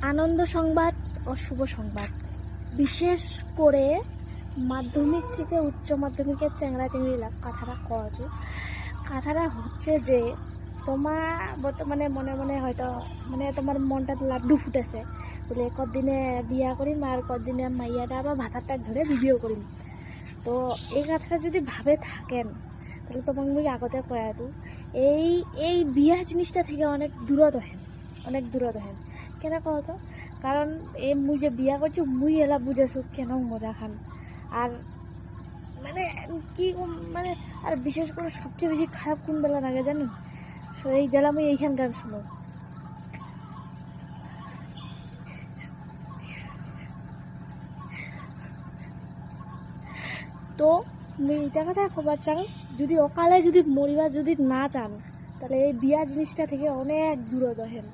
আনন্দ সংবাদ ও শুভ সংবাদ, বিশেষ করে মাধ্যমিক থেকে উচ্চ মাধ্যমিকের চ্যাংড়া চেংড়ি কথাটা কওয়া। কথাটা হচ্ছে যে তোমার বর্তমানে মনে মনে হয়তো মানে তোমার মনটা লাড্ডু ফুটেছে বলে কদিনে বিয়া করিম আর কদিনে মাইয়াটা বা ভাতারটা ধরে ভিডিও করিম। তো এই কথাটা যদি ভাবে থাকেন তাহলে তোমাকে আমি আগতে কয়া দিই, এই এই বিয়া জিনিসটা থেকে অনেক দূরত হেন, অনেক দূরত হেন। কেন কহতো? কারণ এই মুই যে বিয়া করছি মুই এলা বুঝেছো কেন মজা খান। আর মানে কি মানে আর বিশেষ করে সবচেয়ে বেশি খারাপ কোন বেলা লাগে জানি, এই জেলা আমি এইখান গান শুনো। তো মুই এটা কথা কবার চান, যদি অকালে যদি মরিবার যদি না চান তাহলে এই বিয়া জিনিসটা থেকে অনেক দূরত হেন।